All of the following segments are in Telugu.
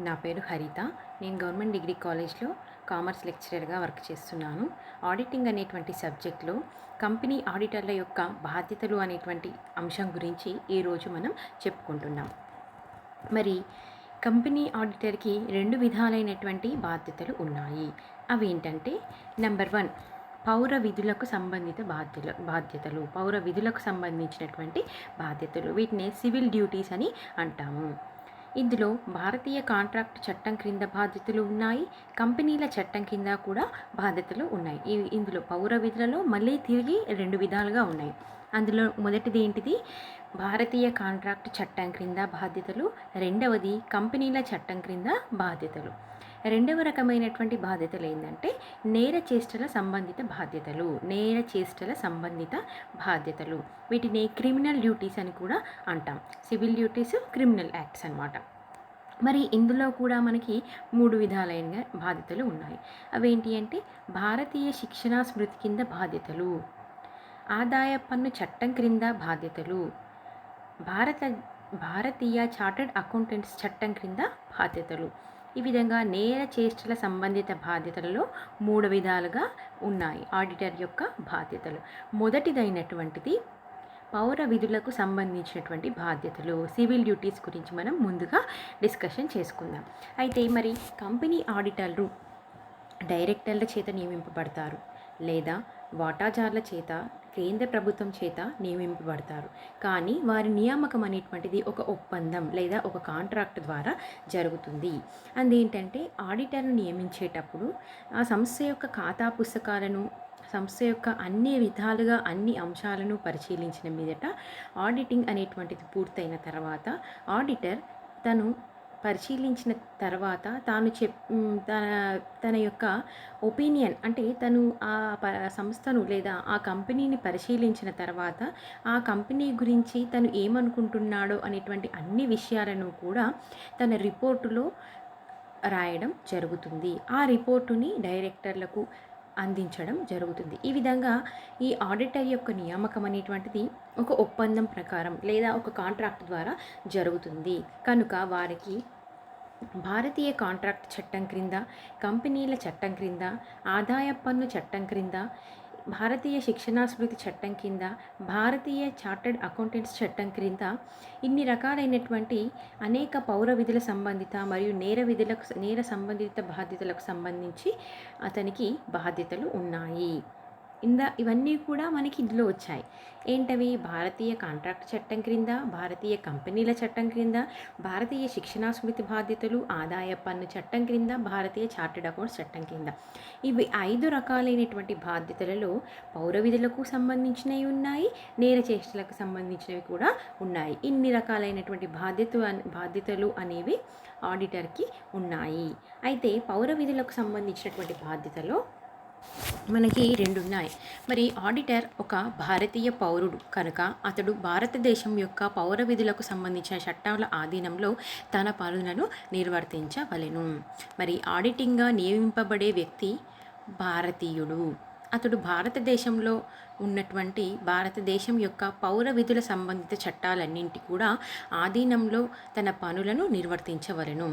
నా పేరు హరిత. నేను గవర్నమెంట్ డిగ్రీ కాలేజ్లో కామర్స్ లెక్చరర్గా వర్క్ చేస్తున్నాను. ఆడిటింగ్ అనేటువంటి సబ్జెక్ట్లో కంపెనీ ఆడిటర్ల యొక్క బాధ్యతలు అనేటువంటి అంశం గురించి ఈరోజు మనం చెప్పుకుంటున్నాం. మరి కంపెనీ ఆడిటర్కి 2 విధాలైనటువంటి బాధ్యతలు ఉన్నాయి. అవి ఏంటంటే, నెంబర్ 1 పౌర విధులకు సంబంధిత బాధ్యతలు పౌర విధులకు సంబంధించినటువంటి బాధ్యతలు, వీటిని సివిల్ డ్యూటీస్ అని అంటాము. ఇందులో భారతీయ కాంట్రాక్ట్ చట్టం క్రింద బాధ్యతలు ఉన్నాయి, కంపెనీల చట్టం కింద కూడా బాధ్యతలు ఉన్నాయి. ఇందులో పౌర విధులలో మళ్ళీ తిరిగి 2 విధాలుగా ఉన్నాయి. అందులో మొదటిది ఏంటిది, భారతీయ కాంట్రాక్ట్ చట్టం క్రింద బాధ్యతలు. రెండవది కంపెనీల చట్టం క్రింద బాధ్యతలు. రెండవ రకమైనటువంటి బాధ్యతలు ఏంటంటే నేర చేష్టల సంబంధిత బాధ్యతలు. వీటిని క్రిమినల్ డ్యూటీస్ అని కూడా అంటాం. సివిల్ డ్యూటీస్, క్రిమినల్ యాక్ట్స్ అన్నమాట. మరి ఇందులో కూడా మనకి 3 విధాలైన బాధ్యతలు ఉన్నాయి. అవేంటి అంటే, భారతీయ శిక్షణా స్మృతి కింద బాధ్యతలు, ఆదాయ పన్ను చట్టం క్రింద బాధ్యతలు, భారతీయ చార్టర్డ్ అకౌంటెంట్స్ చట్టం క్రింద బాధ్యతలు. ఈ విధంగా నేర చేష్టల సంబంధిత బాధ్యతలలో 3 విధాలుగా ఉన్నాయి ఆడిటర్ యొక్క బాధ్యతలు. మొదటిదైనటువంటిది పౌర విధులకు సంబంధించినటువంటి బాధ్యతలు, సివిల్ డ్యూటీస్ గురించి మనం ముందుగా డిస్కషన్ చేసుకుందాం. అయితే మరి కంపెనీ ఆడిటర్లు డైరెక్టర్ల చేత నియమింపబడతారు, లేదా వాటాదారుల చేత, కేంద్ర ప్రభుత్వం చేత నియమింపబడతారు. కానీ వారి నియామకం అనేటువంటిది ఒక ఒప్పందం లేదా ఒక కాంట్రాక్ట్ ద్వారా జరుగుతుంది. అదేంటంటే, ఆడిటర్ను నియమించేటప్పుడు ఆ సంస్థ యొక్క ఖాతా పుస్తకాలను, సంస్థ యొక్క అన్ని విధాలుగా అన్ని అంశాలను పరిశీలించిన మీదట ఆడిటింగ్ అనేటువంటిది పూర్తయిన తర్వాత ఆడిటర్ తను పరిశీలించిన తర్వాత తన యొక్క ఒపీనియన్, అంటే తను ఆ సంస్థను లేదా ఆ కంపెనీని పరిశీలించిన తర్వాత ఆ కంపెనీ గురించి తను ఏమనుకుంటున్నాడో అనేటువంటి అన్ని విషయాలను కూడా తన రిపోర్టులో రాయడం జరుగుతుంది. ఆ రిపోర్టుని డైరెక్టర్లకు అందించడం జరుగుతుంది. ఈ విధంగా ఈ ఆడిటర్ యొక్క నియామకం అనేటువంటిది ఒక ఒప్పందం ప్రకారం లేదా ఒక కాంట్రాక్ట్ ద్వారా జరుగుతుంది. కనుక వారికి భారతీయ కాంట్రాక్ట్ చట్టం క్రింద, కంపెనీల చట్టం క్రింద, ఆదాయ పన్ను చట్టం క్రింద, భారతీయ శిక్షణా స్మృతి చట్టం కింద, భారతీయ చార్టర్డ్ అకౌంటెంట్స్ చట్టం క్రింద ఇన్ని రకాలైనటువంటి అనేక పౌర విధుల సంబంధిత మరియు నేర సంబంధిత బాధ్యతలకు సంబంధించి అతనికి బాధ్యతలు ఉన్నాయి. ఇవన్నీ కూడా మనకి ఇందులో వచ్చాయి. ఏంటవి? భారతీయ కాంట్రాక్ట్ చట్టం క్రింద, భారతీయ కంపెనీల చట్టం క్రింద, భారతీయ శిక్షణా స్మృతి బాధ్యతలు, ఆదాయ పన్ను చట్టం క్రింద, భారతీయ చార్టెడ్ అకౌంట్స్ చట్టం కింద. ఇవి 5 రకాలైనటువంటి బాధ్యతలలో పౌర విధులకు సంబంధించినవి ఉన్నాయి, నేర చేష్టలకు సంబంధించినవి కూడా ఉన్నాయి. ఇన్ని రకాలైనటువంటి బాధ్యతలు అనేవి ఆడిటర్కి ఉన్నాయి. అయితే పౌర విధులకు సంబంధించినటువంటి బాధ్యతలో మనకి 2 ఉన్నాయి. మరి ఆడిటర్ ఒక భారతీయ పౌరుడు కనుక అతడు భారతదేశం యొక్క పౌర విధులకు సంబంధించిన చట్టాల ఆధీనంలో తన పనులను నిర్వర్తించవలెను. మరి ఆడిటింగ్గా నియమింపబడే వ్యక్తి భారతీయుడు. అతడు భారతదేశంలో ఉన్నటువంటి భారతదేశం యొక్క పౌర విధుల సంబంధిత చట్టాలన్నింటి కూడా ఆధీనంలో తన పనులను నిర్వర్తించవలెను.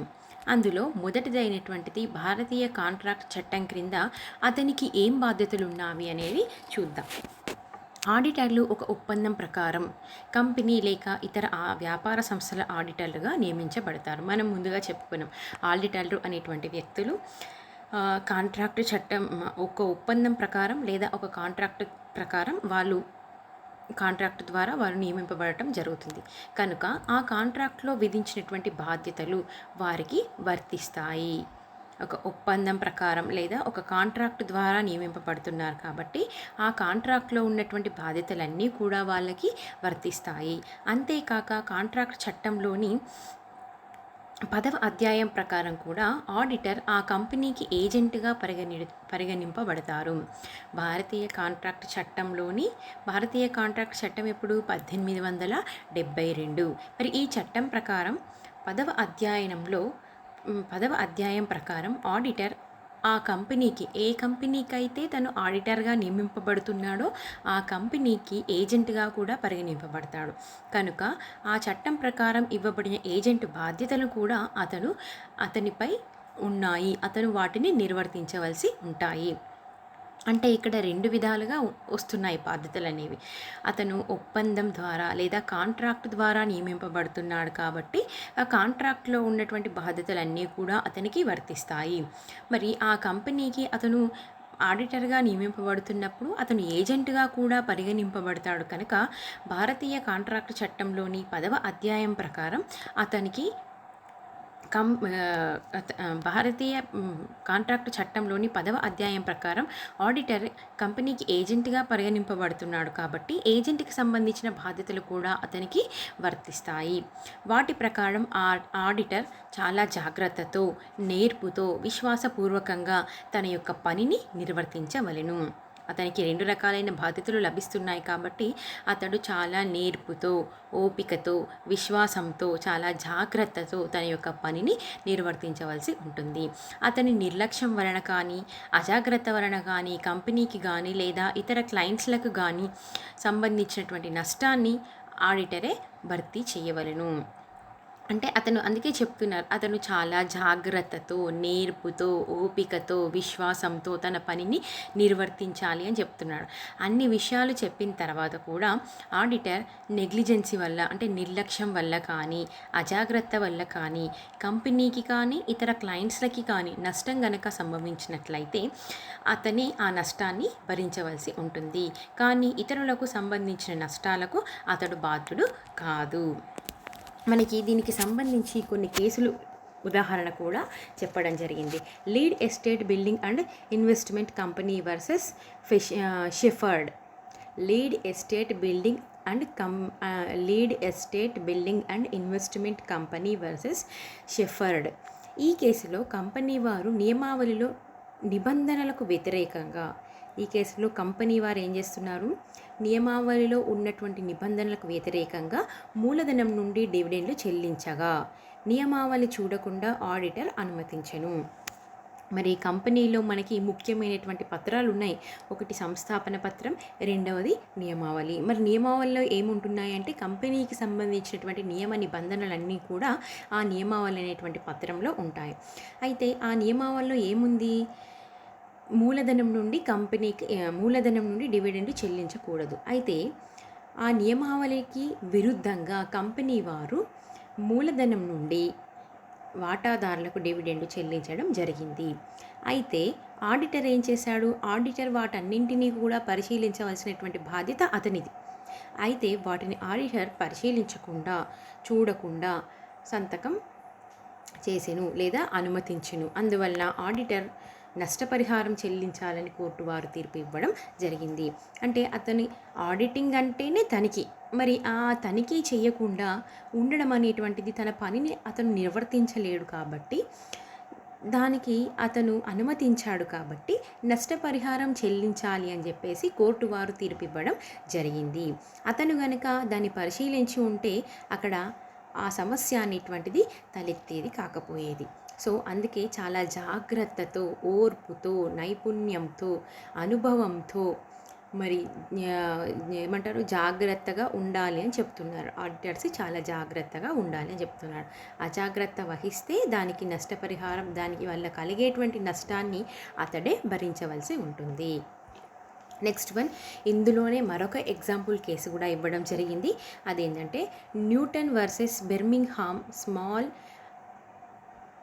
అందులో మొదటిదైనటువంటిది భారతీయ కాంట్రాక్ట్ చట్టం క్రింద అతనికి ఏం బాధ్యతలు ఉన్నాయి అనేవి చూద్దాం. ఆడిటర్లు ఒక ఒప్పందం ప్రకారం కంపెనీ లేక ఇతర వ్యాపార సంస్థల ఆడిటర్లుగా నియమించబడతారు. మనం ముందుగా చెప్పుకున్నాం, ఆడిటర్లు అనేటువంటి వ్యక్తులు కాంట్రాక్ట్ చట్టం, ఒక ఒప్పందం ప్రకారం లేదా ఒక కాంట్రాక్ట్ ప్రకారం కాంట్రాక్ట్ ద్వారా వారు నియమింపబడటం జరుగుతుంది. కనుక ఆ కాంట్రాక్ట్లో విధించినటువంటి బాధ్యతలు వారికి వర్తిస్తాయి. ఒక ఒప్పందం ప్రకారం లేదా ఒక కాంట్రాక్ట్ ద్వారా నియమింపబడుతున్నారు కాబట్టి ఆ కాంట్రాక్ట్లో ఉన్నటువంటి బాధ్యతలన్నీ కూడా వాళ్ళకి వర్తిస్తాయి. అంతేకాక కాంట్రాక్ట్ చట్టంలోని 10వ అధ్యాయం ప్రకారం కూడా ఆడిటర్ ఆ కంపెనీకి ఏజెంట్గా పరిగణింపబడతారు. భారతీయ కాంట్రాక్ట్ చట్టం ఎప్పుడు? 1872. మరి ఈ చట్టం ప్రకారం 10వ అధ్యాయం ప్రకారం ఆడిటర్ ఆ కంపెనీకి ఏ కంపెనీకైతే తను ఆడిటర్‌గా నియమింపబడుతున్నాడో, ఆ కంపెనీకి ఏజెంట్‌గా కూడా పరిగణింపబడతాడు. కనుక ఆ చట్టం ప్రకారం ఇవ్వబడిన ఏజెంట్ బాధ్యతలు కూడా అతనిపై ఉన్నాయి. అతను వాటిని నిర్వర్తించవలసి ఉంటాయి. అంటే ఇక్కడ 2 విధాలుగా వస్తున్నాయి బాధ్యతలనేవి. అతను ఒప్పందం ద్వారా లేదా కాంట్రాక్ట్ ద్వారా నియమింపబడుతున్నాడు కాబట్టి, ఆ కాంట్రాక్ట్‌లో ఉన్నటువంటి బాధ్యతలన్నీ కూడా అతనికి వర్తిస్తాయి. మరి ఆ కంపెనీకి అతను ఆడిటర్‌గా నియమింపబడుతున్నప్పుడు అతను ఏజెంట్‌గా కూడా పరిగణింపబడతాడు కనుక, భారతీయ కాంట్రాక్ట్ చట్టంలోని 10వ అధ్యాయం ప్రకారం అతనికి భారతీయ కాంట్రాక్ట్ చట్టంలోని 10వ అధ్యాయం ప్రకారం ఆడిటర్ కంపెనీకి ఏజెంట్‌గా పరిగణింపబడుతున్నాడు కాబట్టి, ఏజెంట్‌కి సంబంధించిన బాధ్యతలు కూడా అతనికి వర్తిస్తాయి. వాటి ప్రకారం ఆడిటర్ చాలా జాగ్రత్తతో, నేర్పుతో, విశ్వాసపూర్వకంగా తన యొక్క పనిని నిర్వర్తించవలెను. అతనికి 2 రకాలైన బాధ్యతలు లభిస్తున్నాయి కాబట్టి, అతడు చాలా నేర్పుతో, ఓపికతో, విశ్వాసంతో, చాలా జాగ్రత్తతో తన యొక్క పనిని నిర్వర్తించవలసి ఉంటుంది. అతని నిర్లక్ష్యం వలన కానీ, అజాగ్రత్త వలన కానీ, కంపెనీకి కానీ లేదా ఇతర క్లయింట్స్‌లకు కానీ సంబంధించినటువంటి నష్టాన్ని ఆడిటరే భర్తీ చేయవలెను. అంటే అందుకే చెప్తున్నారు. అతను చాలా జాగ్రత్తతో, నేర్పుతో, ఓపికతో, విశ్వాసంతో తన పనిని నిర్వర్తించాలి అని చెప్తున్నాడు. అన్ని విషయాలు చెప్పిన తర్వాత కూడా ఆడిటర్ నెగ్లిజెన్సీ వల్ల అంటే నిర్లక్ష్యం వల్ల కానీ, అజాగ్రత్త వల్ల కానీ, కంపెనీకి కానీ, ఇతర క్లయింట్స్‌లకి కానీ నష్టం గనక సంభవించినట్లయితే అతనే ఆ నష్టాన్ని భరించవలసి ఉంటుంది. కానీ ఇతరులకు సంబంధించిన నష్టాలకు అతడు బాధ్యుడు కాదు. మనకి దీనికి సంబంధించి కొన్ని కేసులు ఉదాహరణ కూడా చెప్పడం జరిగింది. Lead estate building and investment company versus shepherd. Lead estate building and investment company versus shepherd. ఈ కేసులో కంపెనీ వారు నియమావళిలో నిబంధనలకు వ్యతిరేకంగా ఈ కేసులో కంపెనీ వారు ఏం చేస్తున్నారు, నియమావళిలో ఉన్నటువంటి నిబంధనలకు వ్యతిరేకంగా మూలధనం నుండి డివిడెండ్లు చెల్లించగా నియమావళి చూడకుండా ఆడిటర్ అనుమతించెను. మరి కంపెనీలో మనకి ముఖ్యమైనటువంటి పత్రాలు ఉన్నాయి. ఒకటి సంస్థాపన పత్రం, రెండవది నియమావళి. మరి నియమావళిలో ఏముంటున్నాయంటే కంపెనీకి సంబంధించినటువంటి నియమ నిబంధనలన్నీ కూడా ఆ నియమావళి అనేటువంటి పత్రంలో ఉంటాయి. అయితే ఆ నియమావళిలో ఏముంది, మూలధనం నుండి డివిడెండ్ చెల్లించకూడదు. అయితే ఆ నియమావళికి విరుద్ధంగా కంపెనీ వారు మూలధనం నుండి వాటాదారులకు డివిడెండ్ చెల్లించడం జరిగింది. అయితే ఆడిటర్ ఏం చేశాడు, ఆడిటర్ వాటన్నింటినీ కూడా పరిశీలించవలసినటువంటి బాధ్యత అతనిది. అయితే వాటిని ఆడిటర్ పరిశీలించకుండా, చూడకుండా సంతకం చేసెను లేదా అనుమతించెను. అందువల్ల ఆడిటర్ నష్టపరిహారం చెల్లించాలని కోర్టు వారు తీర్పు ఇవ్వడం జరిగింది. అంటే అతని ఆడిటింగ్ అంటేనే తనిఖీ. మరి ఆ తనిఖీ చేయకుండా ఉండడం అనేటువంటిది తన పనిని అతను నిర్వర్తించలేడు కాబట్టి, దానికి అతను అనుమతించాడు కాబట్టి నష్టపరిహారం చెల్లించాలి అని చెప్పేసి కోర్టు వారు తీర్పు ఇవ్వడం జరిగింది. అతను గనక దాన్ని పరిశీలించి ఉంటే అక్కడ ఆ సమస్య అనేటువంటిది తలెత్తేది కాకపోయేది. సో అందుకే చాలా జాగ్రత్తతో, ఓర్పుతో, నైపుణ్యంతో, అనుభవంతో మరి ఏమంటారు జాగ్రత్తగా ఉండాలి అని చెప్తున్నారు. ఆడిటర్స్ చాలా జాగ్రత్తగా ఉండాలి అని చెప్తున్నారు. అజాగ్రత్త వహిస్తే దానికి నష్టపరిహారం, దానికి వల్ల కలిగేటువంటి నష్టాన్ని అతడే భరించవలసి ఉంటుంది. నెక్స్ట్ వన్, ఇందులోనే మరొక ఎగ్జాంపుల్ కేసు కూడా ఇవ్వడం జరిగింది. అదేంటంటే Newton versus Birmingham small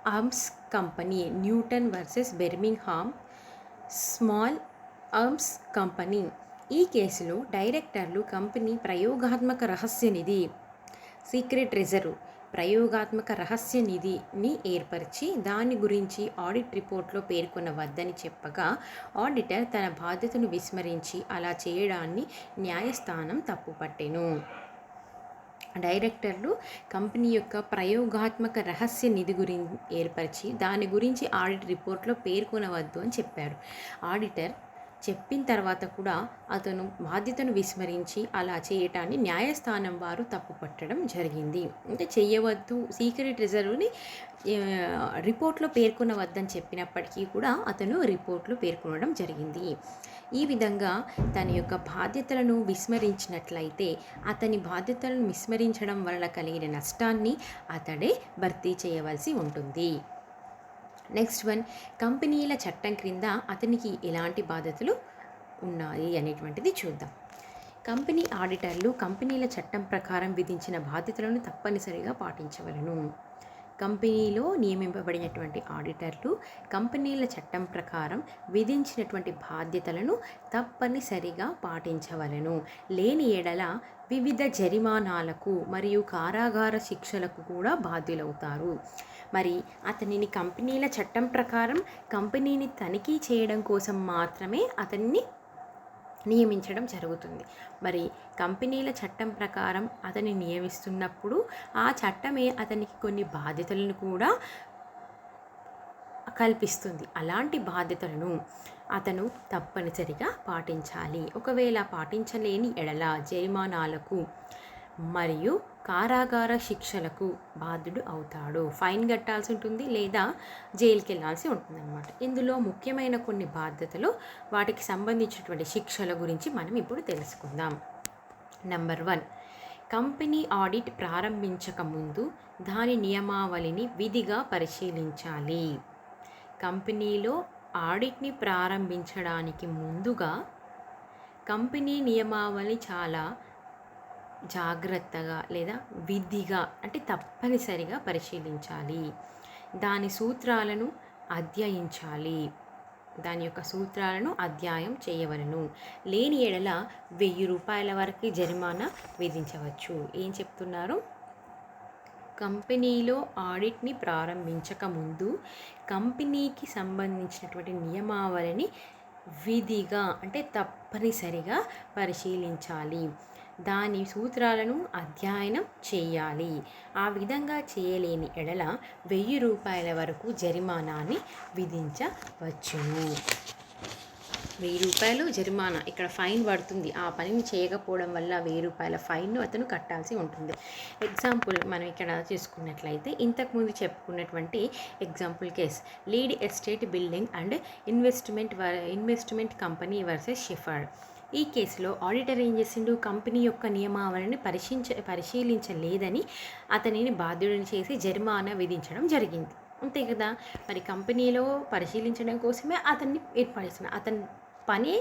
arms company. Newton versus Birmingham small arms company. ఈ కేసులో డైరెక్టర్లు కంపెనీ ప్రయోగాత్మక రహస్య నిధి సీక్రెట్ రిజర్వ్ ప్రయోగాత్మక రహస్య నిధిని ఏర్పరిచి దాని గురించి ఆడిట్ రిపోర్ట్లో పేర్కొనవద్దని చెప్పగా ఆడిటర్ తన బాధ్యతను విస్మరించి అలా చేయడాన్ని న్యాయస్థానం తప్పుపట్టెను. డైరెక్టర్లు కంపెనీ యొక్క ప్రయోగాత్మక రహస్య నిధి గురించి ఏర్పరిచి దాని గురించి ఆడిట్ రిపోర్ట్లో పేర్కొనవద్దు అని చెప్పారు. ఆడిటర్ చెప్పిన తర్వాత కూడా అతను బాధ్యతను విస్మరించి అలా చేయటాన్ని న్యాయస్థానం వారు తప్పుపట్టడం జరిగింది. అంటే చెయ్యవద్దు, సీక్రెట్ రిజర్వ్‌ని రిపోర్ట్‌లో పేర్కొనవద్దని చెప్పినప్పటికీ కూడా అతను రిపోర్ట్‌లో పేర్కొనడం జరిగింది. ఈ విధంగా తన యొక్క బాధ్యతలను విస్మరించినట్లయితే అతని బాధ్యతలను విస్మరించడం వలన కలిగిన నష్టాన్ని అతడే భర్తీ చేయవలసి ఉంటుంది. నెక్స్ట్ వన్, కంపెనీల చట్టం క్రింద అతనికి ఎలాంటి బాధ్యతలు ఉన్నాయి అనేటువంటిది చూద్దాం. కంపెనీ ఆడిటర్లు కంపెనీల చట్టం ప్రకారం విధించిన బాధ్యతలను తప్పనిసరిగా పాటించవలను. కంపెనీలో నియమింపబడినటువంటి ఆడిటర్లు కంపెనీల చట్టం ప్రకారం విధించినటువంటి బాధ్యతలను తప్పనిసరిగా పాటించవలను. లేని ఎడల వివిధ జరిమానాలకు మరియు కారాగార శిక్షలకు కూడా బాధ్యులవుతారు. మరి అతనిని కంపెనీల చట్టం ప్రకారం కంపెనీని తనిఖీ చేయడం కోసం మాత్రమే అతన్ని నియమించడం జరుగుతుంది. మరి కంపెనీల చట్టం ప్రకారం అతన్ని నియమిస్తున్నప్పుడు ఆ చట్టమే అతనికి కొన్ని బాధ్యతలను కూడా కల్పిస్తుంది. అలాంటి బాధ్యతలను అతను తప్పనిసరిగా పాటించాలి. ఒకవేళ పాటించలేని ఎడల జరిమానాలకు మరియు కారాగార శిక్షలకు బాధ్యుడు అవుతాడు. ఫైన్ కట్టాల్సి ఉంటుంది లేదా జైలుకి వెళ్ళాల్సి ఉంటుందన్నమాట. ఇందులో ముఖ్యమైన కొన్ని బాధ్యతలు, వాటికి సంబంధించినటువంటి శిక్షల గురించి మనం ఇప్పుడు తెలుసుకుందాం. నెంబర్ 1, కంపెనీ ఆడిట్ ప్రారంభించక ముందు దాని నియమావళిని విధిగా పరిశీలించాలి. కంపెనీలో ఆడిట్ని ప్రారంభించడానికి ముందుగా కంపెనీ నియమావళి చాలా జాగ్రత్తగా లేదా విధిగా అంటే తప్పనిసరిగా పరిశీలించాలి. దాని సూత్రాలను అధ్యయించాలి. దాని యొక్క సూత్రాలను అధ్యాయం చేయవలను. లేని ఎడల 1000 రూపాయల వరకు జరిమానా విధించవచ్చు. ఏం చెప్తున్నారు? కంపెనీలో ఆడిట్ని ప్రారంభించక ముందు కంపెనీకి సంబంధించినటువంటి నియమావళిని విధిగా అంటే తప్పనిసరిగా పరిశీలించాలి. దాని సూత్రాలను అధ్యయనం చేయాలి. ఆ విధంగా చేయలేని ఎడల 1000 రూపాయల వరకు జరిమానాన్ని విధించవచ్చును. 1000 రూపాయలు జరిమానా, ఇక్కడ ఫైన్ పడుతుంది. ఆ పనిని చేయకపోవడం వల్ల 1000 రూపాయల ఫైన్ను అతను కట్టాల్సి ఉంటుంది. ఎగ్జాంపుల్ మనం ఇక్కడ చూసుకున్నట్లయితే ఇంతకుముందు చెప్పుకున్నటువంటి example case, lead estate building and investment company versus shepherd. ఈ కేసులో ఆడిటర్ ఏం చేసిండు? కంపెనీ యొక్క నియమావళిని పరిశీలించలేదని అతనిని బాధ్యుడిని చేసి జరిమానా విధించడం జరిగింది. అంతే కదా. మరి కంపెనీలో పరిశీలించడం కోసమే అతన్ని ఏర్పడిస్తున్న అతని పని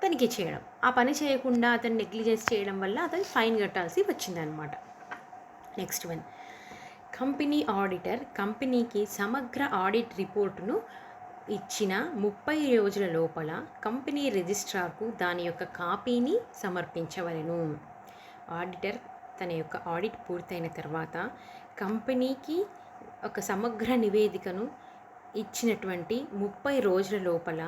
తనిఖీ చేయడం. ఆ పని చేయకుండా అతను నెగ్లిజెన్స్ చేయడం వల్ల అతను ఫైన్ కట్టాల్సి వచ్చిందనమాట. నెక్స్ట్ వన్, కంపెనీ ఆడిటర్ కంపెనీకి సమగ్ర ఆడిట్ రిపోర్టును ఇచ్చిన 30 రోజుల లోపల కంపెనీ రిజిస్ట్రార్కు దాని యొక్క కాపీని సమర్పించవలెను. ఆడిటర్ తన యొక్క ఆడిట్ పూర్తయిన తర్వాత కంపెనీకి ఒక సమగ్ర నివేదికను ఇచ్చినటువంటి 30 రోజుల లోపల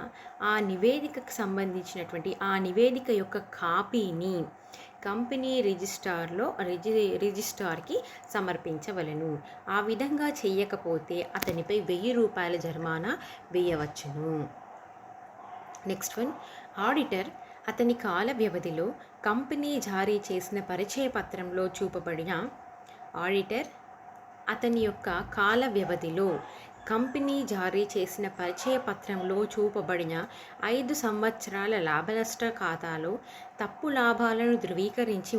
ఆ నివేదికకు సంబంధించినటువంటి ఆ నివేదిక యొక్క కాపీని కంపెనీ రిజిస్ట్రార్కి సమర్పించవలెను. ఆ విధంగా చేయకపోతే అతనిపై 1000 రూపాయల జరిమానా వేయవచ్చును. నెక్స్ట్ వన్, ఆడిటర్ అతని కాల వ్యవధిలో కంపెనీ జారీ చేసిన పరిచయ పత్రంలో చూపబడిన ఆడిటర్ అతని యొక్క కాల వ్యవధిలో కంపెనీ జారీ చేసిన పరిచయ పత్రంలో చూపబడిన 5 సంవత్సరాల లాభనష్ట ఖాతాలో తప్పుడు లాభాలను ధృవీకరించి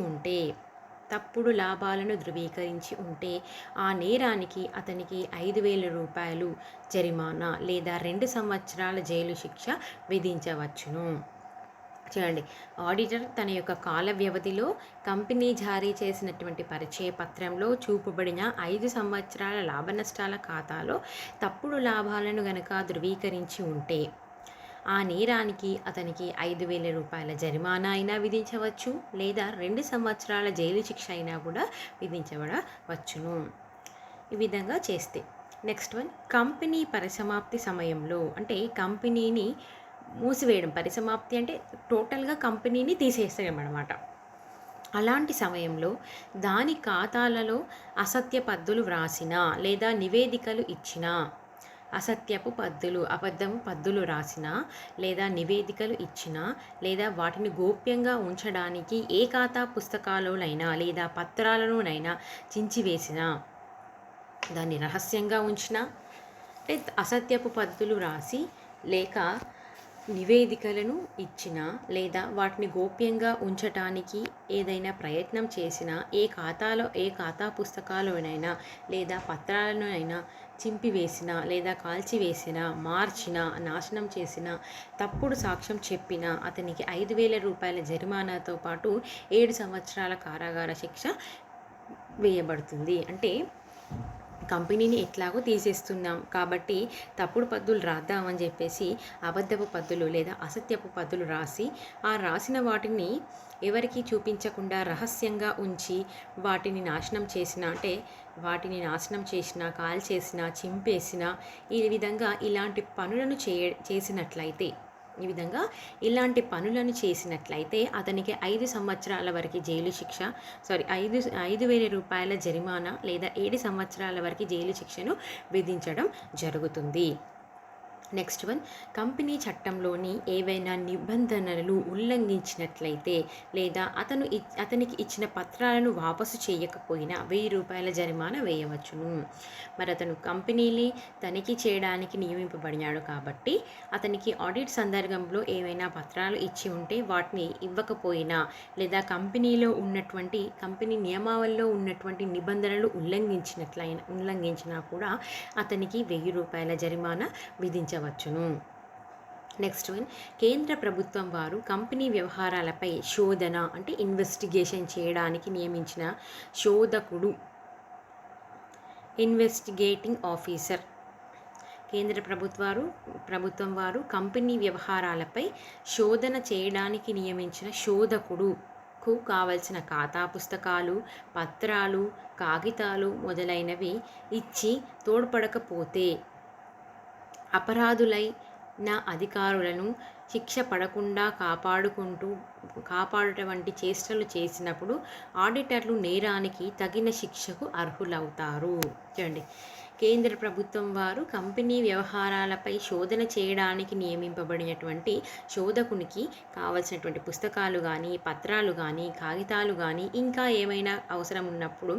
ఉంటే ఆ నేరానికి అతనికి 5,000 రూపాయలు జరిమానా లేదా 2 సంవత్సరాల జైలు శిక్ష విధించవచ్చును. చూడండి, ఆడిటర్ తన యొక్క కాల వ్యవధిలో కంపెనీ జారీ చేసినటువంటి పరిచయ పత్రంలో చూపబడిన 5 సంవత్సరాల లాభనష్టాల ఖాతాలో తప్పుడు లాభాలను గనక ధృవీకరించి ఉంటే ఆ నేరానికి అతనికి 5,000 రూపాయల జరిమానా అయినా విధించవచ్చు లేదా 2 సంవత్సరాల జైలు శిక్ష అయినా కూడా విధించబడవచ్చును. ఈ విధంగా చేస్తే. నెక్స్ట్ వన్, కంపెనీ పరిసమాప్తి సమయంలో అంటే కంపెనీని మూసివేయడం, పరిసమాప్తి అంటే టోటల్గా కంపెనీని తీసేసేయడం అనమాట. అలాంటి సమయంలో దాని ఖాతాలలో అసత్య పద్దులు వ్రాసినా లేదా నివేదికలు ఇచ్చినా అసత్యపు పద్దులు, అబద్ధము పద్దులు రాసినా, లేదా నివేదికలు ఇచ్చినా, లేదా వాటిని గోప్యంగా ఉంచడానికి ఏ ఖాతా పుస్తకాలనైనా లేదా పత్రాలలోనైనా చించివేసినా, దాన్ని రహస్యంగా ఉంచినా, అసత్యపు పద్దులు రాసి లేక నివేదికలను ఇచ్చినా, లేదా వాటిని గోప్యంగా ఉంచటానికి ఏదైనా ప్రయత్నం చేసినా, ఏ ఖాతా పుస్తకాలనైనా లేదా పత్రాలనైనా చింపివేసిన, లేదా కాల్చివేసిన, మార్చిన, నాశనం చేసిన, తప్పుడు సాక్ష్యం చెప్పిన అతనికి 5,000 రూపాయల జరిమానాతో పాటు 7 సంవత్సరాల కారాగార శిక్ష వేయబడుతుంది. అంటే కంపెనీని ఎట్లాగో తీసేస్తున్నాం కాబట్టి తప్పుడు పద్దులు రాద్దామని చెప్పేసి అబద్ధపు పద్దులు లేదా అసత్యపు పద్దులు రాసి, ఆ రాసిన వాటిని ఎవరికీ చూపించకుండా రహస్యంగా ఉంచి వాటిని నాశనం చేసిన, కాల్చేసిన, చింపేసిన, ఈ విధంగా ఇలాంటి పనులను చేసినట్లయితే ఇలాంటి పనులను చేసినట్లయితే అతనికి 5 సంవత్సరాల వరకు జైలు శిక్ష, 5,000 రూపాయల జరిమానా లేదా 7 సంవత్సరాల వరకు జైలు శిక్షను విధించడం జరుగుతుంది. నెక్స్ట్ వన్, కంపెనీ చట్టంలోని ఏవైనా నిబంధనలు ఉల్లంఘించినట్లయితే లేదా అతనికి ఇచ్చిన పత్రాలను వాపసు చేయకపోయినా 1,000 రూపాయల జరిమానా వేయవచ్చును. మరి అతను కంపెనీని తనిఖీ చేయడానికి నియమింపబడినాడు కాబట్టి అతనికి ఆడిట్ సందర్భంలో ఏవైనా పత్రాలు ఇచ్చి ఉంటే వాటిని ఇవ్వకపోయినా, లేదా కంపెనీ నియమావళిలో ఉన్నటువంటి నిబంధనలు ఉల్లంఘించినా కూడా అతనికి 1,000 రూపాయల జరిమానా విధించవచ్చును. నెక్స్ట్ వన్, కేంద్ర ప్రభుత్వం వారు కంపెనీ వ్యవహారాలపై శోధన అంటే ఇన్వెస్టిగేషన్ చేయడానికి నియమించిన శోధకుడు, ఇన్వెస్టిగేటింగ్ ఆఫీసర్. కేంద్ర ప్రభుత్వం వారు కంపెనీ వ్యవహారాలపై శోధన చేయడానికి నియమించిన శోధకుడుకు కావలసిన ఖాతా పుస్తకాలు, పత్రాలు, కాగితాలు మొదలైనవి ఇచ్చి తోడ్పడకపోతే అపరాధులైన అధికారులను శిక్ష పడకుండా కాపాడుట వంటి చేష్టలు చేసినప్పుడు ఆడిటర్లు నేరానికి తగిన శిక్షకు అర్హులవుతారు. చూడండి, కేంద్ర ప్రభుత్వం వారు కంపెనీ వ్యవహారాలపై శోధన చేయడానికి నియమింపబడినటువంటి శోధకునికి కావలసినటువంటి పుస్తకాలు కానీ, పత్రాలు కానీ, కాగితాలు కానీ, ఇంకా ఏమైనా అవసరం ఉన్నప్పుడు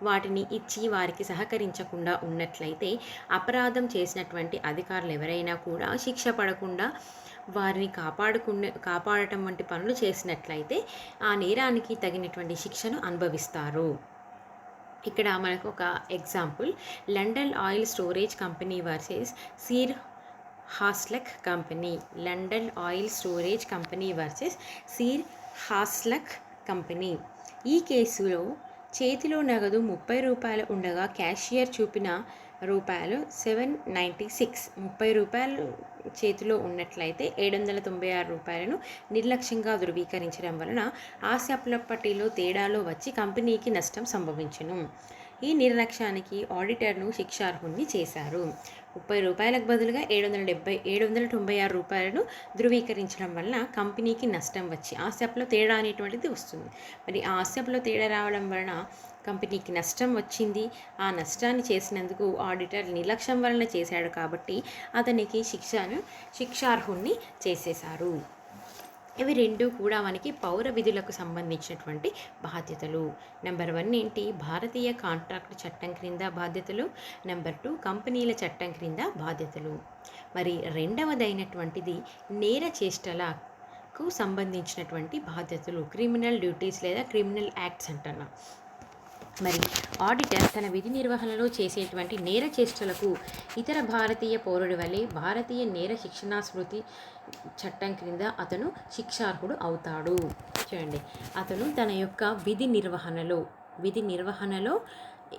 వాటిని ఇచ్చి వారికి సహకరించకుండా ఉన్నట్లయితే అపరాధం చేసినటువంటి అధికారులు ఎవరైనా కూడా శిక్ష పడకుండా వారిని కాపాడటం వంటి పనులు చేసినట్లయితే ఆ నేరానికి తగినటువంటి శిక్షను అనుభవిస్తారు. ఇక్కడ మనకు ఒక example, London oil storage company versus Seear Hasluck company. London oil storage company versus Seear Hasluck company. ఈ కేసులో చేతిలో నగదు 30 రూపాయలు ఉండగా క్యాషియర్ చూపిన రూపాయలు 796. 30 రూపాయలు చేతిలో ఉన్నట్లయితే 796 రూపాయలను నిర్లక్ష్యంగా ధృవీకరించడం వలన ఆస్తిల పట్టిలో తేడాలో వచ్చి కంపెనీకి నష్టం సంభవించును. ఈ నిర్లక్ష్యానికి ఆడిటర్ను శిక్షార్హుణ్ణి చేశారు. 30 రూపాయలకు బదులుగా 796 రూపాయలను ధృవీకరించడం వలన కంపెనీకి నష్టం వచ్చి ఆస్తిలో తేడా అనేటువంటిది వస్తుంది. మరి ఆ ఆస్తిలో తేడా రావడం వలన కంపెనీకి నష్టం వచ్చింది. ఆ నష్టాన్ని చేసినందుకు ఆడిటర్ నిర్లక్ష్యం వలన చేశాడు కాబట్టి అతనికి శిక్షార్హుణ్ణి చేసేశారు. ఇవి రెండు కూడా మనకి పౌర విధులకు సంబంధించినటువంటి బాధ్యతలు. నెంబర్ 1 ఏంటి? భారతీయ కాంట్రాక్ట్ చట్టం క్రింద బాధ్యతలు. నెంబర్ 2 కంపెనీల చట్టం క్రింద బాధ్యతలు. మరి రెండవదైనటువంటిది నేర చేష్టలకు సంబంధించినటువంటి బాధ్యతలు, క్రిమినల్ డ్యూటీస్ లేదా క్రిమినల్ యాక్ట్స్ అంటున్నాం. మరి ఆడిటర్ తన విధి నిర్వహణలో చేసేటువంటి నేర చేష్టలకు ఇతర భారతీయ పౌరుడి వలె భారతీయ నేర శిక్షణా స్మృతి చట్టం క్రింద అతను శిక్షార్హుడు అవుతాడు. చూడండి, అతను తన యొక్క విధి నిర్వహణలో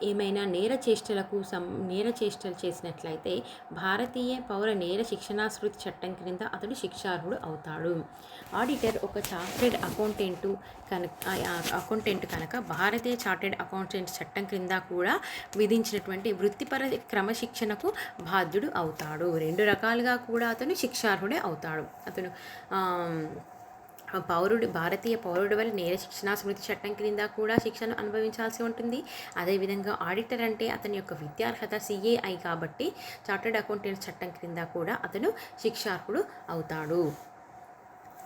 ఏమైనా నేర చేష్టలు చేసినట్లయితే భారతీయ పౌర నేర శిక్షణా స్మృతి చట్టం క్రింద అతడు శిక్షార్హుడు అవుతాడు. ఆడిటర్ ఒక చార్టెడ్ అకౌంటెంట్ కనుక భారతీయ చార్టెడ్ అకౌంటెంట్ చట్టం క్రింద కూడా విధించినటువంటి వృత్తిపర క్రమశిక్షణకు బాధ్యుడు అవుతాడు. రెండు రకాలుగా కూడా అతను శిక్షార్హుడే అవుతాడు. అతను భారతీయ పౌరుడి వల్ల నేర శిక్షణా స్మృతి చట్టం క్రింద కూడా శిక్షను అనుభవించాల్సి ఉంటుంది. అదేవిధంగా ఆడిటర్ అంటే అతని యొక్క విద్యార్హత CAI కాబట్టి చార్టర్డ్ అకౌంటెంట్స్ చట్టం క్రింద కూడా అతను శిక్షార్హుడు అవుతాడు.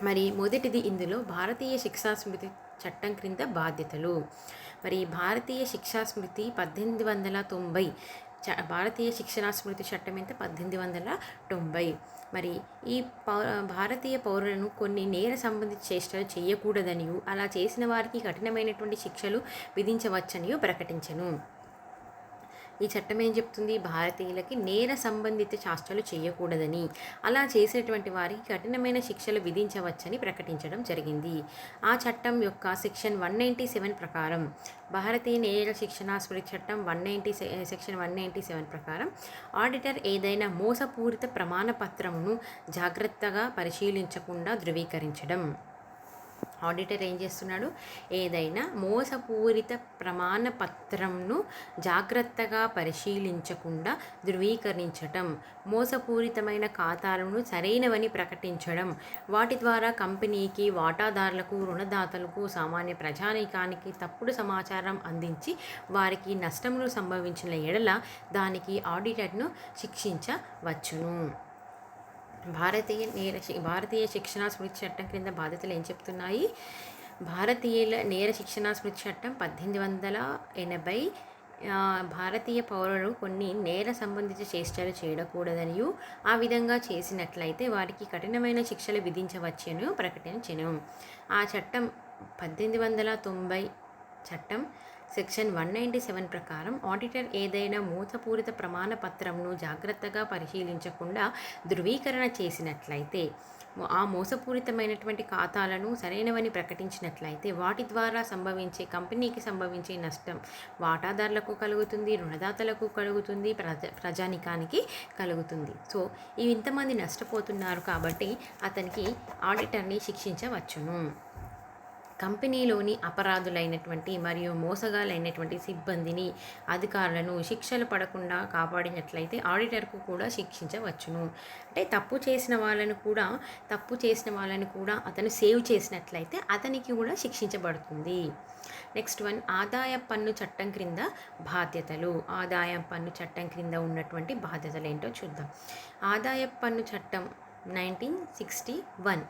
మరి మొదటిది ఇందులో భారతీయ శిక్షా స్మృతి చట్టం క్రింద బాధ్యతలు. మరి భారతీయ శిక్షా స్మృతి 1890 భారతీయ శిక్షణా స్మృతి చట్టం ఎంత 1890. మరి ఈ భారతీయ పౌరులను కొన్ని నేర సంబంధిత చేష్టలు చేయకూడదనియు అలా చేసిన వారికి కఠినమైనటువంటి శిక్షలు విధించవచ్చనియు ప్రకటించెను. ఈ చట్టం ఏం చెప్తుంది? భారతీయులకి నేర సంబంధిత చేష్టలు చేయకూడదని, అలా చేసినటువంటి వారికి కఠినమైన శిక్షలు విధించవచ్చని ప్రకటించడం జరిగింది. ఆ చట్టం యొక్క సెక్షన్ 197 ప్రకారం, భారతీయ నేర శిక్షణా స్మృతి చట్టం సెక్షన్ 197 ప్రకారం ఆడిటర్ ఏదైనా మోసపూరిత ప్రమాణ పత్రమును జాగ్రత్తగా పరిశీలించకుండా ధృవీకరించడం. ఆడిటర్ ఏం చేస్తున్నాడు? ఏదైనా మోసపూరిత ప్రమాణ పత్రంను జాగ్రత్తగా పరిశీలించకుండా ధృవీకరించటం, మోసపూరితమైన ఖాతాలను సరైనవని ప్రకటించడం, వాటి ద్వారా కంపెనీకి, వాటాదారులకు, రుణదాతలకు, సామాన్య ప్రజానీకానికి తప్పుడు సమాచారం అందించి వారికి నష్టములు సంభవించిన ఎడల దానికి ఆడిటర్ను శిక్షించవచ్చును. భారతీయ శిక్షణా స్మృతి చట్టం క్రింద బాధ్యతలు ఏం చెప్తున్నాయి? భారతీయుల నేర శిక్షణా స్మృతి చట్టం 1880 భారతీయ పౌరులు కొన్ని నేర సంబంధిత చేష్టలు చేయకూడదనియు ఆ విధంగా చేసినట్లయితే వారికి కఠినమైన శిక్షలు విధించవచ్చని ప్రకటించెను. ఆ చట్టం 1890 చట్టం సెక్షన్ 197 ప్రకారం ఆడిటర్ ఏదైనా మోసపూరిత ప్రమాణ పత్రంను జాగ్రత్తగా పరిశీలించకుండా ధృవీకరణ చేసినట్లయితే, ఆ మోసపూరితమైనటువంటి ఖాతాలను సరైనవని ప్రకటించినట్లయితే వాటి ద్వారా కంపెనీకి సంభవించే నష్టం వాటాదారులకు కలుగుతుంది, రుణదాతలకు కలుగుతుంది, ప్రజానికానికి కలుగుతుంది. సో ఇంతమంది నష్టపోతున్నారు కాబట్టి అతనికి ఆడిటర్ని శిక్షించవచ్చును. కంపెనీలోని అపరాధులైనటువంటి మరియు మోసగాలైనటువంటి సిబ్బందిని, అధికారులను శిక్షలు పడకుండా కాపాడినట్లయితే ఆడిటర్కు కూడా శిక్షించవచ్చును. అంటే తప్పు చేసిన వాళ్ళను కూడా అతను సేవ్ చేసినట్లయితే అతనికి కూడా శిక్షించబడుతుంది. నెక్స్ట్ వన్, ఆదాయ పన్ను చట్టం క్రింద బాధ్యతలు. ఆదాయ పన్ను చట్టం క్రింద ఉన్నటువంటి బాధ్యతలు ఏంటో చూద్దాం. ఆదాయ పన్ను చట్టం 1961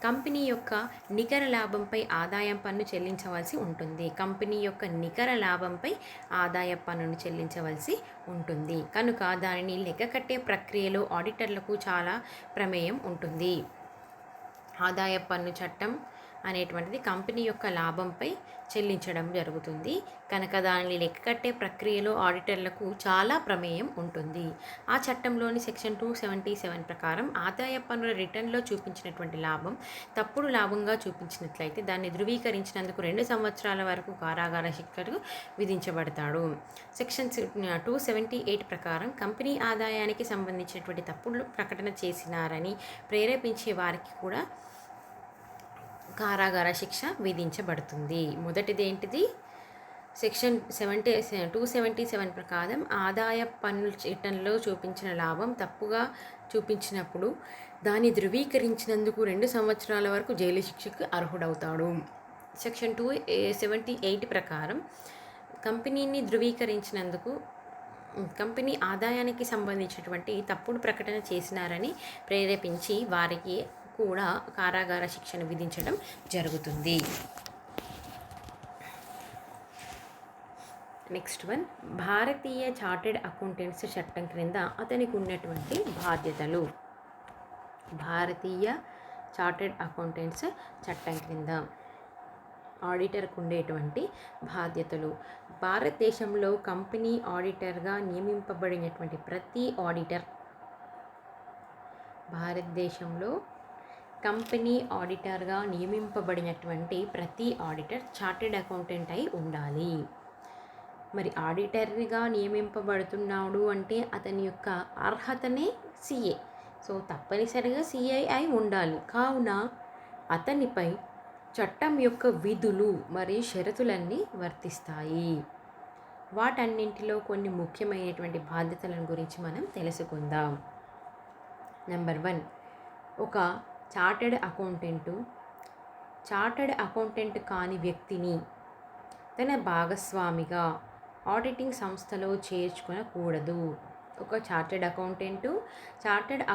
కంపెనీ యొక్క నికర లాభంపై ఆదాయం పన్ను చెల్లించవలసి ఉంటుంది. కంపెనీ యొక్క నికర లాభంపై ఆదాయ పన్నును చెల్లించవలసి ఉంటుంది కనుక దానిని లెక్కకట్టే ప్రక్రియలో ఆడిటర్లకు చాలా ప్రమేయం ఉంటుంది. ఆదాయ పన్ను చట్టం అనేటువంటిది కంపెనీ యొక్క లాభంపై చెల్లించడం జరుగుతుంది కనుక దానిని లెక్కకట్టే ప్రక్రియలో ఆడిటర్లకు చాలా ప్రమేయం ఉంటుంది. ఆ చట్టంలోని సెక్షన్ 277 ప్రకారం ఆదాయ పన్నుల రిటర్న్లో చూపించినటువంటి లాభం తప్పుడు లాభంగా చూపించినట్లయితే దాన్ని ధృవీకరించినందుకు 2 సంవత్సరాల వరకు కారాగార శిక్షకు విధించబడతాడు. సెక్షన్ 278 ప్రకారం కంపెనీ ఆదాయానికి సంబంధించినటువంటి తప్పుడు ప్రకటన చేసినారని ప్రేరేపించే వారికి కూడా కారాగార శిక్ష విధించబడుతుంది. మొదటిది ఏంటిది? సెక్షన్ 277 ప్రకారం ఆదాయ పన్ను చట్టంలో చూపించిన లాభం తప్పుగా చూపించినప్పుడు దాన్ని ధృవీకరించినందుకు 2 సంవత్సరాల వరకు జైలు శిక్షకు అర్హుడవుతాడు. సెక్షన్ 278 ప్రకారం కంపెనీని ధృవీకరించినందుకు కంపెనీ ఆదాయానికి సంబంధించినటువంటి తప్పుడు ప్రకటన చేసినారని ప్రేరేపించి వారికి కూడా కారాగార శిక్షను విధించడం జరుగుతుంది. నెక్స్ట్ వన్, భారతీయ చార్టెడ్ అకౌంటెంట్స్ చట్టం క్రింద అతనికి ఉన్నటువంటి బాధ్యతలు. భారతీయ చార్టెడ్ అకౌంటెంట్స్ చట్టం క్రింద ఆడిటర్కు ఉండేటువంటి బాధ్యతలు. భారతదేశంలో కంపెనీ ఆడిటర్గా నియమింపబడినటువంటి ప్రతి ఆడిటర్ భారతదేశంలో కంపెనీ ఆడిటర్గా నియమింపబడినటువంటి ప్రతి ఆడిటర్ చార్టెడ్ అకౌంటెంట్ అయి ఉండాలి. మరి ఆడిటర్గా నియమింపబడుతున్నాడు అంటే అతని యొక్క అర్హతనే CA. సో తప్పనిసరిగా CA అయి ఉండాలి. కావున అతనిపై చట్టం యొక్క విధులు మరియు షరతులన్నీ వర్తిస్తాయి. వాటన్నింటిలో కొన్ని ముఖ్యమైనటువంటి బాధ్యతలను గురించి మనం తెలుసుకుందాం. నెంబర్ 1, ఒక చార్టెడ్ అకౌంటెంటు చార్టర్డ్ అకౌంటెంట్ కాని వ్యక్తిని తన భాగస్వామిగా ఆడిటింగ్ సంస్థలో చేర్చుకొనకూడదు. ఒక చార్టర్డ్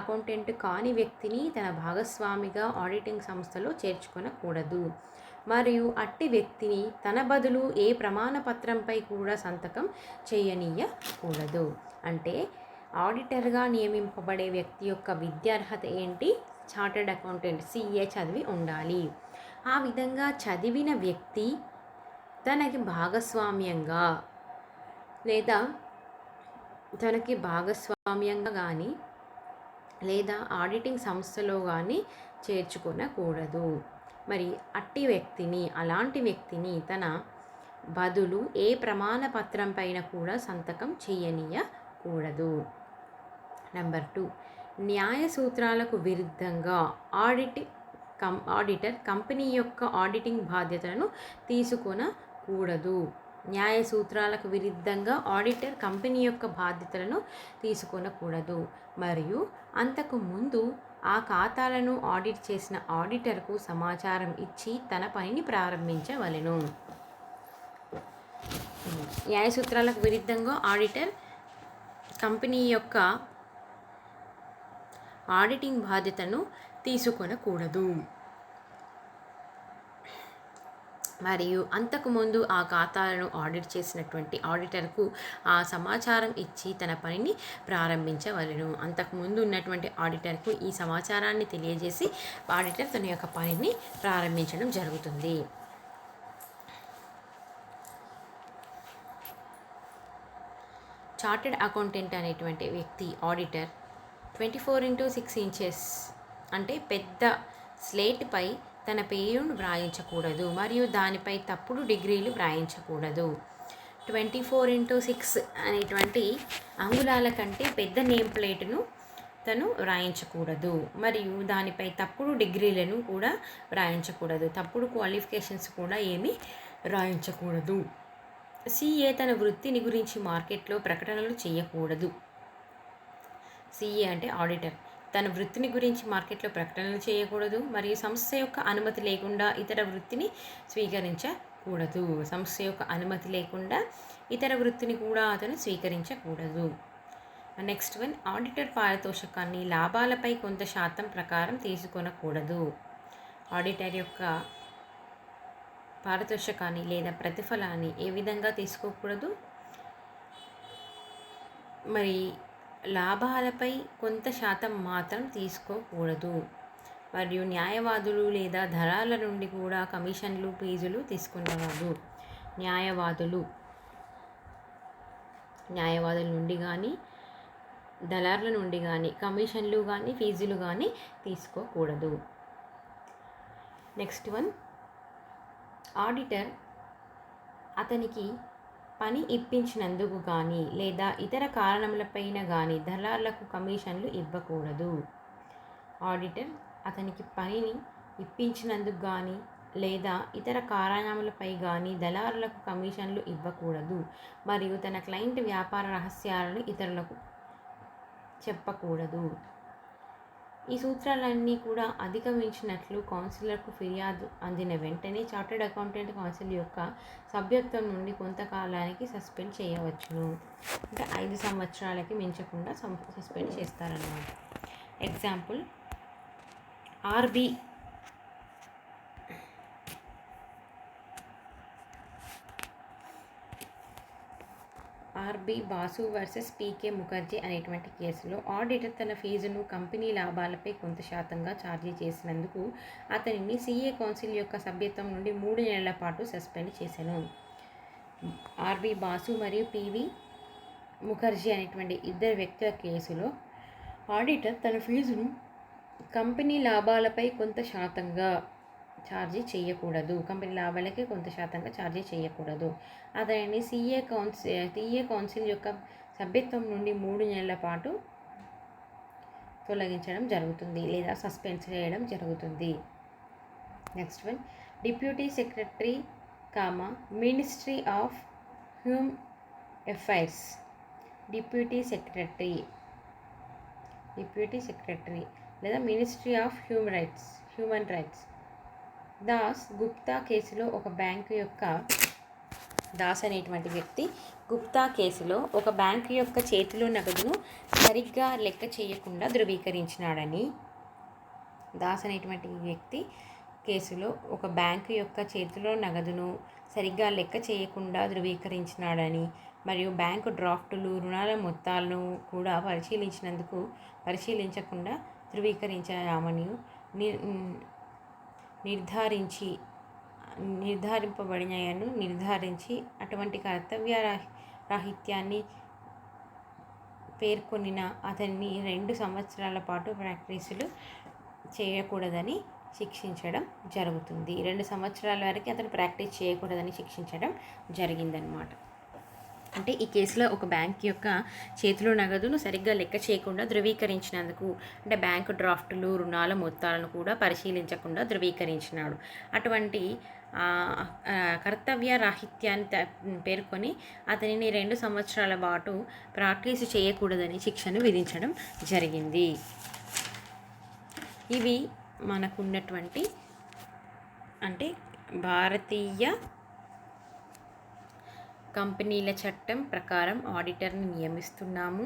అకౌంటెంట్ కాని వ్యక్తిని తన భాగస్వామిగా ఆడిటింగ్ సంస్థలో చేర్చుకొనకూడదు. మరియు అట్టి వ్యక్తిని తన బదులు ఏ ప్రమాణ పత్రంపై కూడా సంతకం చేయనీయకూడదు. అంటే ఆడిటర్గా నియమింపబడే వ్యక్తి యొక్క విద్యార్హత ఏంటి? చార్టర్డ్ అకౌంటెంట్ CA చదివి ఉండాలి. ఆ విధంగా చదివిన వ్యక్తి తనకి భాగస్వామ్యంగా లేదా కానీ లేదా ఆడిటింగ్ సంస్థలో కానీ చేర్చుకొనకూడదు. మరి అలాంటి వ్యక్తిని తన బదులు ఏ ప్రమాణ పత్రం పైన కూడా సంతకం చేయనీయకూడదు. నెంబర్ 2, న్యాయ సూత్రాలకు విరుద్ధంగా ఆడిటర్ కంపెనీ యొక్క ఆడిటింగ్ బాధ్యతలను తీసుకొనకూడదు. న్యాయ సూత్రాలకు విరుద్ధంగా ఆడిటర్ కంపెనీ యొక్క బాధ్యతలను తీసుకొనకూడదు. మరియు అంతకు ముందు ఆ ఖాతాలను ఆడిట్ చేసిన ఆడిటర్కు సమాచారం ఇచ్చి తన పనిని ప్రారంభించవలెను. న్యాయ సూత్రాలకు విరుద్ధంగా ఆడిటర్ కంపెనీ యొక్క ఆడిటింగ్ బాధ్యతను తీసుకొనకూడదు. మరియు అంతకుముందు ఆ ఖాతాలను ఆడిట్ చేసినటువంటి ఆడిటర్కు ఆ సమాచారం ఇచ్చి తన పనిని ప్రారంభించవలెను. అంతకుముందు ఉన్నటువంటి ఆడిటర్కు ఈ సమాచారాన్ని తెలియజేసి ఆడిటర్ తన యొక్క పనిని ప్రారంభించడం జరుగుతుంది. చార్టెడ్ అకౌంటెంట్ అనేటువంటి వ్యక్తి ఆడిటర్ 24x6 ఇంచెస్ అంటే పెద్ద స్లేట్పై తన పేరును వ్రాయించకూడదు మరియు దానిపై తప్పుడు డిగ్రీలు వ్రాయించకూడదు. 24x6 అనేటువంటి అంగుళాల కంటే పెద్ద నేమ్ ప్లేటును తను వ్రాయించకూడదు మరియు దానిపై తప్పుడు డిగ్రీలను కూడా వ్రాయించకూడదు. తప్పుడు క్వాలిఫికేషన్స్ కూడా ఏమీ వ్రాయించకూడదు. CA తన వృత్తిని గురించి మార్కెట్లో ప్రకటనలు చేయకూడదు. CA అంటే ఆడిటర్ తన వృత్తిని గురించి మార్కెట్లో ప్రకటనలు చేయకూడదు మరియు సంస్థ యొక్క అనుమతి లేకుండా ఇతర వృత్తిని స్వీకరించకూడదు. సంస్థ యొక్క అనుమతి లేకుండా ఇతర వృత్తిని కూడా అతను స్వీకరించకూడదు. నెక్స్ట్ వన్, ఆడిటర్ పారితోషికాన్ని లాభాలపై కొంత శాతం ప్రకారం తీసుకొనకూడదు. ఆడిటర్ యొక్క పారితోషికాన్ని లేదా ప్రతిఫలాన్ని ఏ విధంగా తీసుకోకూడదు? మరి లాభాలపై కొంత శాతం మాత్రం తీసుకోకూడదు. మరియు న్యాయవాదులు లేదా దళారుల నుండి కూడా కమిషన్లు ఫీజులు తీసుకునేవారు. న్యాయవాదుల నుండి కానీ దళారుల నుండి కానీ కమిషన్లు కానీ ఫీజులు కానీ తీసుకోకూడదు. నెక్స్ట్ వన్, ఆడిటర్ అతనికి పని ఇప్పించినందుకు కానీ లేదా ఇతర కారణములపైన కానీ దళారులకు కమిషన్లు ఇవ్వకూడదు. ఆడిటర్ అతనికి పనిని ఇప్పించినందుకు కానీ లేదా ఇతర కారణములపై కానీ దళారులకు కమిషన్లు ఇవ్వకూడదు మరియు తన క్లయింట్ వ్యాపార రహస్యాలను ఇతరులకు చెప్పకూడదు. ఈ సూత్రాలన్నీ కూడా అధిగమించినట్లు కౌన్సిలర్కు ఫిర్యాదు అందిన వెంటనే చార్టర్డ్ అకౌంటెంట్ కౌన్సిల్ యొక్క సభ్యత్వం నుండి కొంతకాలానికి సస్పెండ్ చేయవచ్చును. అంటే 5 సంవత్సరాలకి మించకుండా సస్పెండ్ చేస్తారన్నమాట. Example, R B Basu versus PK Mukherjee అనేటువంటి కేసులో ఆడిటర్ తన ఫీజును కంపెనీ లాభాలపై కొంత శాతంగా ఛార్జీ చేసినందుకు అతనిని CA కౌన్సిల్ యొక్క సభ్యత్వం నుండి 3 నెలల పాటు సస్పెండ్ చేశాను. ఆర్బి బాసు మరియు PV ముఖర్జీ అనేటువంటి ఇద్దరు వ్యక్తుల కేసులో ఆడిటర్ తన ఫీజును కంపెనీ లాభాలపై కొంత శాతంగా ఛార్జీ చేయకూడదు. కంపెనీ లాభాలకి కొంత శాతంగా ఛార్జీ చేయకూడదు. అతనిని CA కౌన్సిల్ యొక్క సభ్యత్వం నుండి 3 నెలల పాటు తొలగించడం జరుగుతుంది లేదా సస్పెండ్ చేయడం జరుగుతుంది. Next one, deputy secretary ministry of human affairs. Deputy secretary లేదా ministry of human rights Gupta కేసులో ఒక బ్యాంకు యొక్క దాస్ అనేటువంటి వ్యక్తి గుప్తా కేసులో ఒక బ్యాంకు యొక్క చేతిలో నగదును సరిగ్గా లెక్క చేయకుండా ధృవీకరించినాడని, దాస్ అనేటువంటి వ్యక్తి కేసులో ఒక బ్యాంకు యొక్క చేతిలో నగదును సరిగ్గా లెక్క చేయకుండా ధృవీకరించినాడని మరియు బ్యాంకు డ్రాఫ్టులు రుణాల మొత్తాలను కూడా పరిశీలించకుండా ధృవీకరించామని నిర్ధారించి అటువంటి కర్తవ్య రాహిత్యాన్ని పేర్కొనిన అతన్ని 2 సంవత్సరాల పాటు ప్రాక్టీసులు చేయకూడదని శిక్షించడం జరుగుతుంది. 2 సంవత్సరాల వరకు అతను ప్రాక్టీస్ చేయకూడదని శిక్షించడం జరిగిందనమాట. అంటే ఈ కేసులో ఒక బ్యాంక్ యొక్క చేతిలో నగదును సరిగ్గా లెక్క చేయకుండా ధృవీకరించినందుకు, అంటే బ్యాంకు డ్రాఫ్టులు రుణాల మొత్తాలను కూడా పరిశీలించకుండా ధృవీకరించినాడు. అటువంటి కర్తవ్య రాహిత్యాన్ని పేర్కొని అతనిని 2 సంవత్సరాల పాటు ప్రాక్టీసు చేయకూడదని శిక్షను విధించడం జరిగింది. ఇవి మనకున్నటువంటి అంటే భారతీయ కంపెనీల చట్టం ప్రకారం ఆడిటర్ని నియమిస్తున్నాము.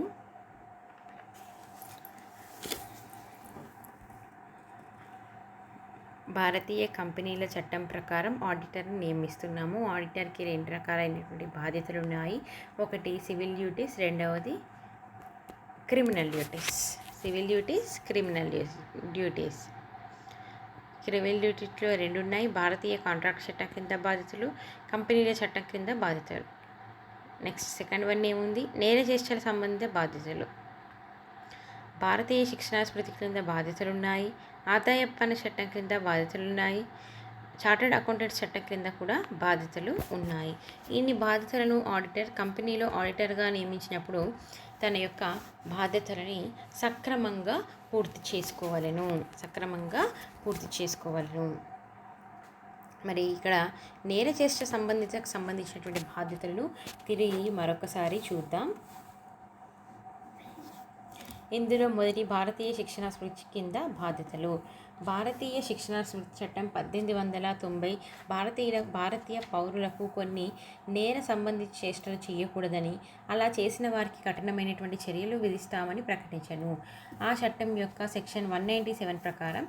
భారతీయ కంపెనీల చట్టం ప్రకారం ఆడిటర్ని నియమిస్తున్నాము. ఆడిటర్కి 2 రకాలైనటువంటి బాధ్యతలు ఉన్నాయి. ఒకటి సివిల్ డ్యూటీస్, రెండవది criminal duties. Civil duties, criminal duties. Civil డ్యూటీస్లో 2 ఉన్నాయి. భారతీయ కాంట్రాక్ట్ చట్టం కింద బాధ్యతలు, కంపెనీల చట్టం కింద బాధ్యతలు. నెక్స్ట్ సెకండ్ వన్ ఏముంది? నేర చేష్టల సంబంధిత బాధ్యతలు. భారతీయ శిక్షణా స్మృతి క్రింద బాధ్యతలున్నాయి. ఆదాయ పన్ను చట్టం క్రింద బాధ్యతలున్నాయి. చార్టర్డ్ అకౌంటెంట్స్ చట్టం క్రింద కూడా బాధ్యతలు ఉన్నాయి. ఇన్ని బాధ్యతలను ఆడిటర్ కంపెనీలో ఆడిటర్గా నియమించినప్పుడు తన యొక్క బాధ్యతలని సక్రమంగా పూర్తి చేసుకోవాలను. మరి ఇక్కడ నేర చేష్ట సంబంధించినటువంటి బాధ్యతలను తిరిగి మరొకసారి చూద్దాం. ఇందులో మొదటి భారతీయ శిక్షణా స్మృతి కింద బాధ్యతలు. భారతీయ శిక్షణా స్మృతి చట్టం 1890 భారతీయ పౌరులకు కొన్ని నేర సంబంధిత చేష్టలు చేయకూడదని, అలా చేసిన వారికి కఠినమైనటువంటి చర్యలు విధిస్తామని ప్రకటించను. ఆ చట్టం యొక్క సెక్షన్ 197 ప్రకారం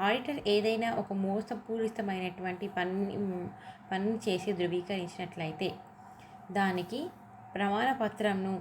ఆడిటర్ ఏదైనా ఒక మోసపూరితమైనటువంటి పని చేసి ధృవీకరించినట్లయితే దానికి ప్రమాణపత్రంను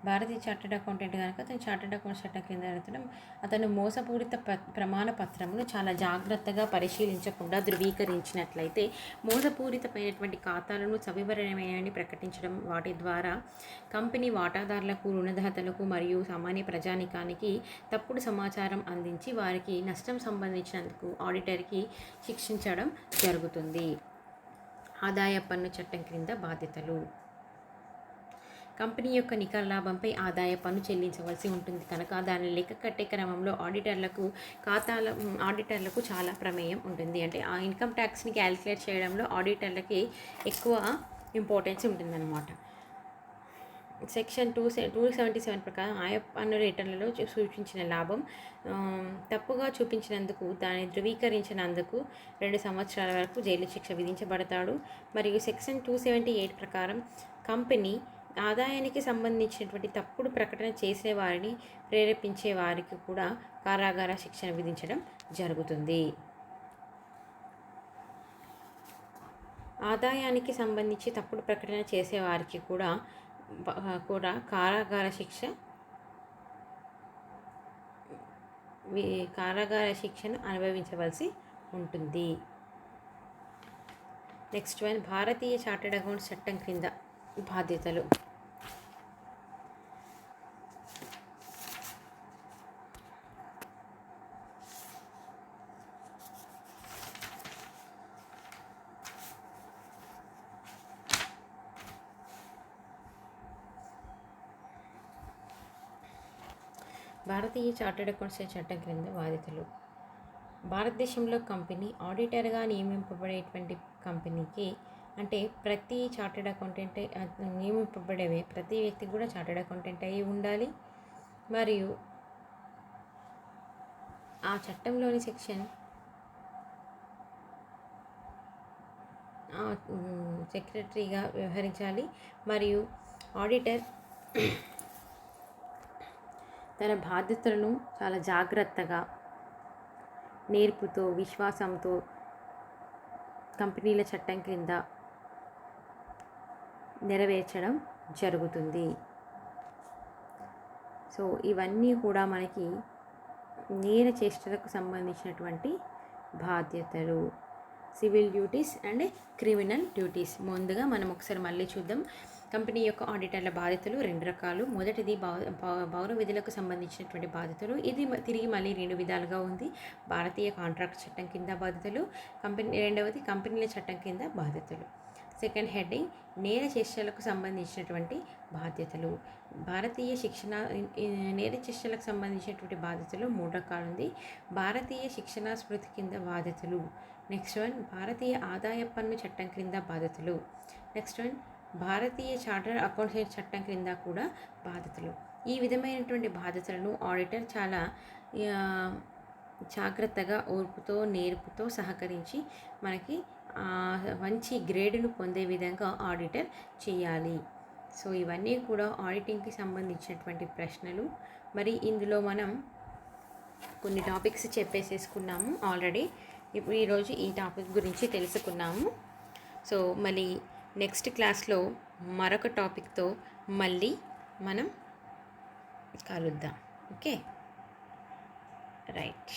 భారతీయ చార్టర్డ్ అకౌంటెంట్ కనుక అతను చార్టర్డ్ అకౌంట్ చట్టం కింద అతను మోసపూరిత ప్రమాణ పత్రమును చాలా జాగ్రత్తగా పరిశీలించకుండా ధృవీకరించినట్లయితే మోసపూరితమైనటువంటి ఖాతాలను సవివరమైనవి ప్రకటించడం, వాటి ద్వారా కంపెనీ వాటాదారులకు, రుణదాతలకు మరియు సామాన్య ప్రజానికానికి తప్పుడు సమాచారం అందించి వారికి నష్టం సంబంధించినందుకు ఆడిటర్కి శిక్షించడం జరుగుతుంది. ఆదాయ పన్ను చట్టం క్రింద బాధ్యతలు. కంపెనీ యొక్క నికర లాభంపై ఆదాయ పన్ను చెల్లించవలసి ఉంటుంది కనుక దాన్ని లెక్క కట్టే క్రమంలో ఆడిటర్లకు చాలా ప్రమేయం ఉంటుంది. అంటే ఆ ఇన్కమ్ ట్యాక్స్ని క్యాలిక్యులేట్ చేయడంలో ఆడిటర్లకి ఎక్కువ ఇంపార్టెన్స్ ఉంటుందన్నమాట. సెక్షన్ 277 ప్రకారం ఆయా పన్ను రిటర్న్లలో సూచించిన లాభం తప్పుగా చూపించినందుకు, దాన్ని ధృవీకరించినందుకు 2 సంవత్సరాల వరకు జైలు శిక్ష విధించబడతాడు. మరియు సెక్షన్ 278 ప్రకారం కంపెనీ ఆదాయానికి సంబంధించినటువంటి తప్పుడు ప్రకటన చేసే వారిని ప్రేరేపించే వారికి కూడా కారాగార శిక్షణ విధించడం జరుగుతుంది. ఆదాయానికి సంబంధించి తప్పుడు ప్రకటన చేసే వారికి కూడా కారాగార శిక్షను అనుభవించవలసి ఉంటుంది. నెక్స్ట్ వన్ భారతీయ చార్టర్డ్ అకౌంట్స్ చట్టం క్రింద బాధ్యతలు. భారతీయ చార్టర్డ్ అకౌంట్స్ చట్టం క్రింద బాధ్యతలు. భారతదేశంలో కంపెనీ ఆడిటర్గా నియమింపబడేటువంటి కంపెనీకి అంటే ప్రతి చార్టెడ్ అకౌంటెంట్ నియమింపబడే ప్రతి వ్యక్తి కూడా చార్టెడ్ అకౌంటెంట్ అయి ఉండాలి. మరియు ఆ చట్టంలోని సెక్షన్ సెక్రటరీగా వ్యవహరించాలి. మరియు ఆడిటర్ తన బాధ్యతలను చాలా జాగ్రత్తగా, నేర్పుతో, విశ్వాసంతో కంపెనీల చట్టం క్రింద నెరవేర్చడం జరుగుతుంది. సో ఇవన్నీ కూడా మనకి నేర చేష్టలకు సంబంధించినటువంటి బాధ్యతలు, civil duties and criminal duties. ముందుగా మనం ఒకసారి మళ్ళీ చూద్దాం. కంపెనీ యొక్క ఆడిటర్ల బాధ్యతలు 2 రకాలు. మొదటిది పౌర విధులకు సంబంధించినటువంటి బాధ్యతలు. ఇది తిరిగి మళ్ళీ 2 విధాలుగా ఉంది. భారతీయ కాంట్రాక్ట్ చట్టం కింద బాధ్యతలు, రెండవది కంపెనీల చట్టం కింద బాధ్యతలు. సెకండ్ హెడ్డింగ్ నేర చేష్టలకు సంబంధించినటువంటి బాధ్యతలు. భారతీయ నేర చేష్టలకు సంబంధించినటువంటి బాధ్యతలు 3 రకాలు ఉంది. భారతీయ శిక్షణా స్మృతి కింద బాధ్యతలు. నెక్స్ట్ వన్ భారతీయ ఆదాయ పన్ను చట్టం క్రింద బాధ్యతలు. నెక్స్ట్ వన్ భారతీయ చార్టర్ అకౌంటెంట్ చట్టం క్రింద కూడా బాధ్యతలు. ఈ విధమైనటువంటి బాధ్యతలను ఆడిటర్ చాలా జాగ్రత్తగా, ఓర్పుతో, నేర్పుతో సహకరించి మనకి మంచి గ్రేడ్ను పొందే విధంగా ఆడిటర్ చేయాలి. సో ఇవన్నీ కూడా ఆడిటింగ్కి సంబంధించినటువంటి ప్రశ్నలు. మరి ఇందులో మనం కొన్ని టాపిక్స్ చెప్పేసేసుకున్నాము ఆల్రెడీ. ఇప్పుడు ఈరోజు ఈ టాపిక్ గురించి తెలుసుకున్నాము. సో మళ్ళీ నెక్స్ట్ క్లాస్లో మరొక టాపిక్తో మళ్ళీ మనం కలుద్దాం. Okay, right.